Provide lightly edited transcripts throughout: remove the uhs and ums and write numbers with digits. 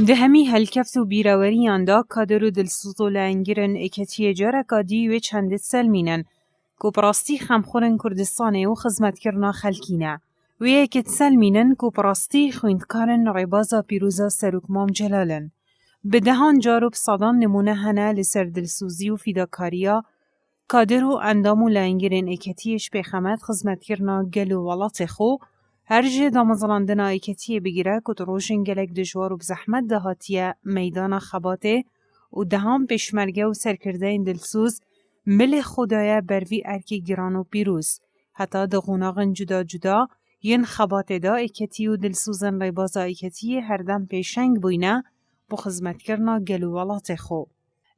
ده همی هلکفت و بیراوریان دا کادر و دلسوز و لنگرن اکتیه جارکا دی و چندت سلمینن که پراستی خمخورن کردستانه و خزمت کرنا خلکینه و یکت سلمینن که پراستی خویندکارن ربازا پیروزا سروکمام جلالن. به دهان جارو بصدان نمونه هنه لسر دلسوزی و فیداکاریا کادر و اندام و لنگرن اکتیش به خمت خزمت کرنا گل و ولات خو هر جه دامزلاندنا ایکتیه بگیره که روشن گلک دجوار و بزحمت دهاتیه میدان خباته و دهان پشمرگه و سرکرده این دلسوز مل خدایه بروی ارکی گران و پیروز. حتی دغوناغن جدا جدا ین خباته دا ایکتی و دلسوزن ریبازا ایکتیه هر دم پیشنگ بوینه با خزمت کرنا گل و ولات خو.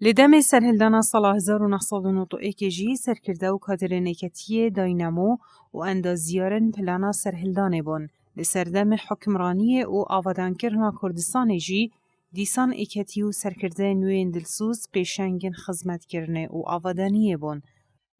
لدم سرهلدانا سال 1991 جی سرکرده و کادر نکتیه داینامو و اندازیارن پلانا سرهلدانه بون. لسردم حکمرانی و آوادان کرنا کردستان جی دیسان اکتی و سرکرده نوین دلسوز پیشنگن خزمت کرنه و آوادانیه بون.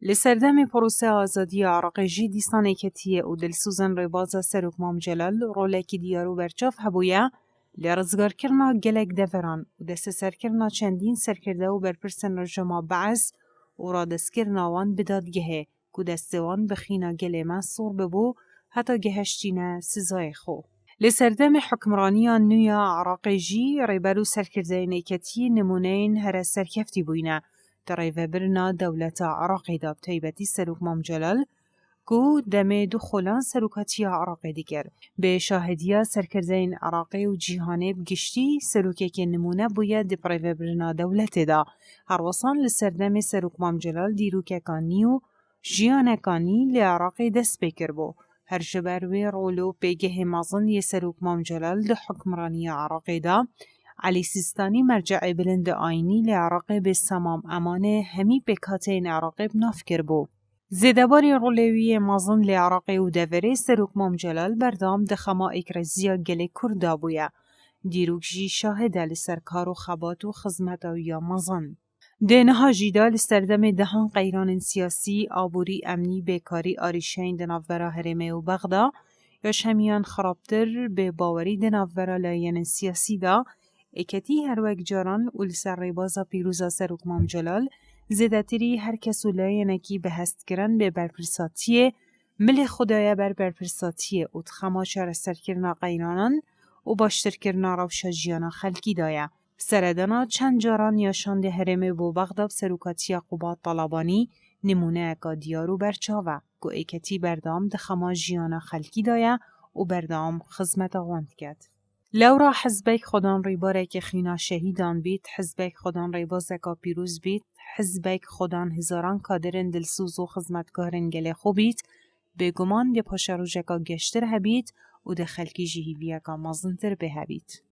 لسردم پروسه آزادی عراق جی دیسان اکتیه و دلسوزن ربازا سروکمام جلال رولکی دیارو برچاف هبویه لرزگار کرنا گلک دوران و دست سر کرنا چندین سرکرده و برپرسن رجما بعض و را دست کرنا وان بدادگهه که دستوان بخینا گل منصور ببو حتی گهشتینه سزای خو. لسردم حکمرانیان نویا عراق جی ریبرو سرکرده نیکتی نمونین هر سرکفتی بوینه در ریبرنا دولت عراقی داب تایبتی سروکمام جلال کو دمه دو خلان سروکاتی عراقی دیگر به شاهدیا سرکردین عراقی و جیهانه بگشتی سروکه که نمونه باید دی پریوبرنا دولت دا هر وصان لسردم سروکمام جلال دیروکه کانی و جیانه کانی لی عراقی دست بکر بو هر جبروی رولو بگه مازن ی سروکمام جلال دی حکمرانی عراقی دا علی سیستانی مرجع بلند آینی لی عراقی به سمام امانه همی بکاتین عراقی بناف کر بو زیدباری رولوی مازن لی عراقی و دوره سروکمام جلال بردام دخما اکرزیا گل کردا بویا. دیروک جی شاهده لسرکار و خبات و خزمت یا مازن. دینها جیدا لسردم دهان قیران سیاسی، آبوری امنی بیکاری آریشین دنافورا هرمه و بغدا یا شمیان خرابتر به باوری دنافورا لاین سیاسی دا اکتی هر وک جاران و لسر ریبازا پیروزا سروکمام جلال زیدتری هر کس و لاینکی به هست کرن به برپرساتیه مل خدایه برپرساتیه و تخما چار سر کرنا قیرانان و باشتر کرنا روشا جیانا خلکی دایه. سردانا چند جاران یاشان ده هرمه بو بغداب سروکاتیا قباد طالبانی نمونه اکا دیارو برچاوه گو ایکتی بردام ده خما جیانا خلکی دایه و بردام خزمت آواند کد. لورا حزبک خودان ریباره که خینا شهیدان بید، حزبک خودان ریبازکا پیروز بید، حزبک خودان هزاران کادرن دلسوز و خزمتکارن گله خوبید، به گمان ده پاشا روژکا گشتر هبید و ده خلکی جهیویکا مازنتر به هبید.